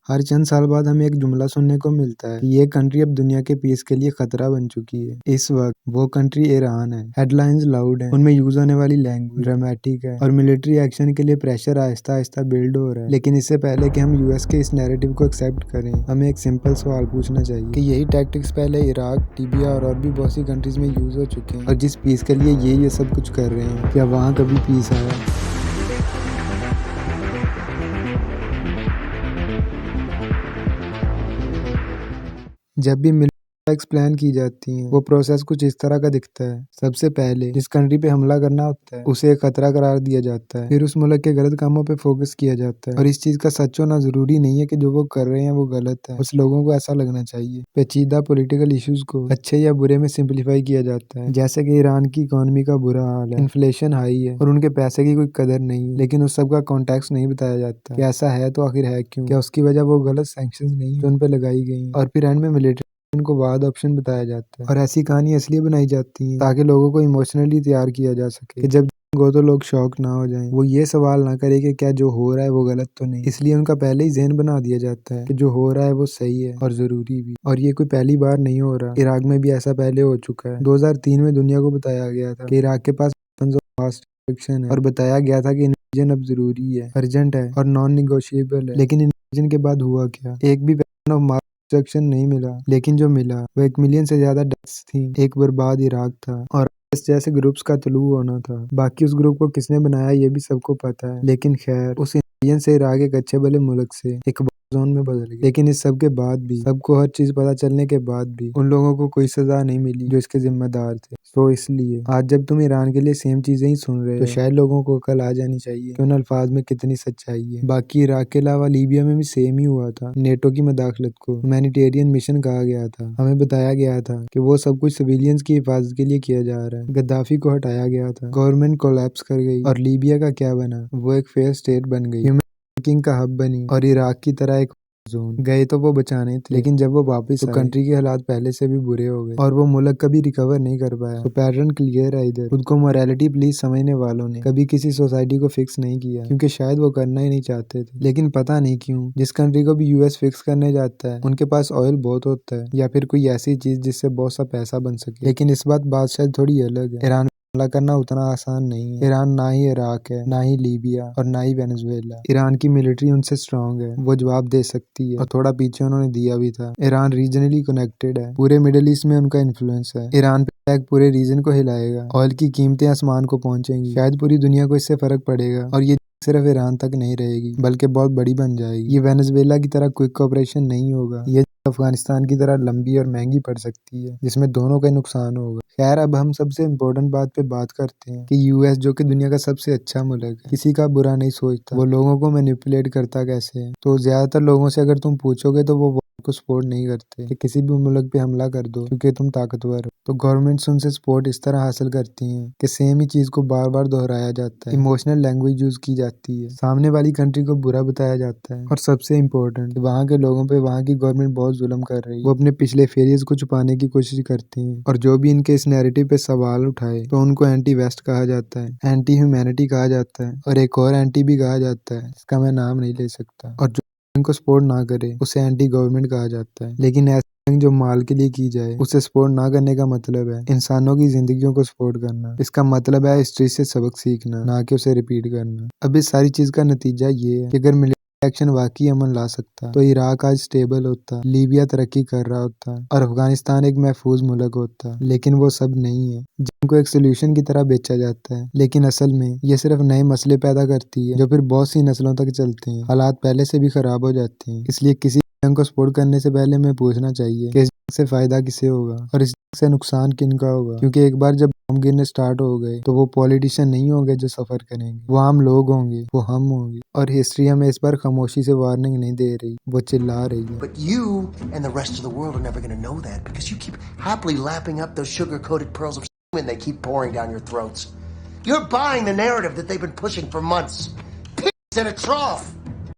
हर चंद साल बाद हमें एक जुमला सुनने को मिलता है कि ये कंट्री अब दुनिया के पीस के लिए खतरा बन चुकी है। इस वक्त वो कंट्री ईरान है। हेडलाइंस लाउड हैं, उनमें यूज होने वाली लैंग्वेज ड्रामेटिक है और मिलिट्री एक्शन के लिए प्रेशर आहिस्ता आहिस्ता बिल्ड हो रहा है। लेकिन इससे पहले कि हम यूएस के इस नैरेटिव को एक्सेप्ट करें, हमें एक सिंपल सवाल पूछना चाहिए कि यही टैक्टिक्स पहले इराक, लीबिया और भी बहुत सी कंट्रीज में यूज हो चुके हैं और जिस पीस के लिए ये सब कुछ कर रहे हैं, क्या वहाँ कभी पीस आया? जब भी मिलिट्री एक्सप्लेन की जाती हैं, वो प्रोसेस कुछ इस तरह का दिखता है। सबसे पहले जिस कंट्री पे हमला करना होता है उसे एक खतरा करार दिया जाता है, फिर उस मुल्क के गलत कामों पे फोकस किया जाता है और इस चीज का सच होना जरूरी नहीं है कि जो वो कर रहे हैं वो गलत है, उस लोगों को ऐसा लगना चाहिए। पेचीदा पॉलिटिकल इश्यूज को अच्छे या बुरे में सिंप्लीफाई किया जाता है, जैसे कि ईरान की इकोनॉमी का बुरा हाल है, इन्फ्लेशन हाई है और उनके पैसे की कोई कदर नहीं है, लेकिन उस सब का कॉन्टेक्स्ट नहीं बताया जाता कि ऐसा है तो आखिर है क्यों, क्या उसकी वजह वो गलत सैंक्शंस नहीं जो उन पे लगाई गई। और फिर एंड में मिलिट्री को वाद ऑप्शन बताया जाता है और ऐसी कहानी इसलिए बनाई जाती है ताकि लोगों को इमोशनली तैयार किया जा सके कि जब गो तो लोग शॉक ना हो जाएं, वो ये सवाल ना करे कि क्या जो हो रहा है वो गलत तो नहीं। इसलिए उनका पहले ही ज़हन बना दिया जाता है कि जो हो रहा है वो सही है और जरूरी भी। और ये कोई पहली बार नहीं हो रहा, इराक में भी ऐसा पहले हो चुका है। 2003 में दुनिया को बताया गया था कि इराक के पास है और बताया गया था कि इन्वेजन अब जरूरी है, अर्जेंट है और नॉन निगोशिएबल है। लेकिन इन्वेजन के बाद हुआ क्या? एक भी डिस्ट्रक्शन नहीं मिला, लेकिन जो मिला वो 1 मिलियन से ज्यादा डेथ्स थी, एक बर्बाद इराक था और IS जैसे ग्रुप्स का तलू होना था। बाकी उस ग्रुप को किसने बनाया ये भी सबको पता है, लेकिन खैर उस इंडियन से इराक एक अच्छे भले मुल्क से एक जोन में बदल गया। लेकिन इस सब के बाद भी, सबको हर चीज पता चलने के बाद भी उन लोगों को कोई सजा नहीं मिली जो इसके जिम्मेदार थे। तो इसलिए आज जब तुम ईरान के लिए सेम चीजें ही सुन रहे हो तो शायद लोगों को कल आ जानी चाहिए कि उन अल्फाज में कितनी सच्चाई है। बाकी इराक के अलावा लीबिया में भी सेम ही हुआ था। नेटो की मदाखलत को ह्यूमैनिटेरियन मिशन कहा गया था। हमें बताया गया था कि वो सब कुछ सिविलियंस की हिफाजत के लिए किया जा रहा है। गद्दाफी को हटाया गया था, गवर्नमेंट कोलैप्स कर गई और लीबिया का क्या बना? वो एक फेयर स्टेट बन गई, ह्यूमन का हब बनी और इराक की तरह एक जोन। गए तो वो बचाने थे, लेकिन जब वो वापस तो कंट्री के हालात पहले से भी बुरे हो गए और वो मुल्क कभी रिकवर नहीं कर पाया। तो पैटर्न क्लियर है इधर। खुद को मोरालिटी प्लीज समझने वालों ने कभी किसी सोसाइटी को फिक्स नहीं किया, क्योंकि शायद वो करना ही नहीं चाहते थे। लेकिन पता नहीं क्यों जिस कंट्री को भी यूएस फिक्स करने जाता है उनके पास ऑयल बहुत होता है या फिर कोई ऐसी चीज जिससे बहुत सा पैसा बन सके। लेकिन इस बात शायद थोड़ी अलग है। ईरान हमला करना उतना आसान नहीं है। ईरान ना ही इराक है, ना ही लीबिया और ना ही वेनेजुएला। ईरान की मिलिट्री उनसे स्ट्रांग है, वो जवाब दे सकती है और थोड़ा पीछे उन्होंने दिया भी था। ईरान रीजनली कनेक्टेड है, पूरे मिडिल ईस्ट में उनका इन्फ्लुएंस है। ईरान पे अटैक पूरे रीजन को हिलाएगा, ऑयल की कीमतें आसमान को पहुंचेंगी, शायद पूरी दुनिया को इससे फर्क पड़ेगा और ये सिर्फ ईरान तक नहीं रहेगी बल्कि बहुत बड़ी बन जाएगी। ये वेनेजुएला की तरह क्विक ऑपरेशन नहीं होगा, ये अफगानिस्तान की तरह लंबी और महंगी पड़ सकती है जिसमें दोनों का नुकसान होगा। खैर अब हम सबसे इम्पोर्टेंट बात पे बात करते हैं कि यूएस जो कि दुनिया का सबसे अच्छा मुल्क है, किसी का बुरा नहीं सोचता, वो लोगों को मैनिपुलेट करता कैसे है। तो ज्यादातर लोगों से अगर तुम पूछोगे तो वो को सपोर्ट नहीं करते कि किसी भी मुल्क पे हमला कर दो क्योंकि तुम ताकतवर हो। तो गवर्नमेंट्स उनसे सपोर्ट इस तरह हासिल करती हैं कि सेम ही चीज को बार बार दोहराया जाता है, इमोशनल लैंग्वेज यूज की जाती है, सामने वाली कंट्री को बुरा बताया जाता है और सबसे इम्पोर्टेंट वहाँ के लोगों पे वहाँ की गवर्नमेंट बहुत जुल्म कर रही है। वो अपने पिछले फेलियर्स को छुपाने की कोशिश करती हैं और जो भी इनके इस नैरेटिव पे सवाल उठाए तो उनको एंटी वेस्ट कहा जाता है, एंटी ह्यूमैनिटी कहा जाता है और एक और एंटी भी कहा जाता है जिसका मैं नाम नहीं ले सकता। और जो इनको सपोर्ट ना करे उसे एंटी गवर्नमेंट कहा जाता है। लेकिन ऐसे जो माल के लिए की जाए उसे सपोर्ट ना करने का मतलब है इंसानों की जिंदगियों को सपोर्ट करना। इसका मतलब है हिस्ट्री से सबक सीखना, ना कि उसे रिपीट करना। अब इस सारी चीज का नतीजा ये है कि अगर मिलिट्री एक्शन वाकई अमन ला सकता तो इराक आज स्टेबल होता, लीबिया तरक्की कर रहा होता और अफगानिस्तान एक महफूज मुल्क होता। लेकिन वो सब नहीं है, जिनको एक सोल्यूशन की तरह बेचा जाता है, लेकिन असल में ये सिर्फ नए मसले पैदा करती है जो फिर बहुत सी नस्लों तक चलते हैं। हालात पहले से भी खराब हो जाते हैं, इसलिए किसी जंग को सपोर्ट करने से पहले हमें पूछना चाहिए कि इस जंग से फायदा किसे होगा और इस जंग से नुकसान किनका होगा। क्योंकि एक बार जब बम गिरने स्टार्ट हो गए तो वो पॉलिटिशियन नहीं होंगे जो सफर करेंगे, वो आम लोग होंगे, वो हम होंगे। और हिस्ट्री हमें इस बार खामोशी से वार्निंग नहीं दे रही, वो चिल्ला रही है। But you and the rest of the world are never going to know that because you keep happily lapping up those sugar-coated pearls of when they keep pouring down your throats. You're buying the narrative that they've been pushing for months. Pigs in a trough.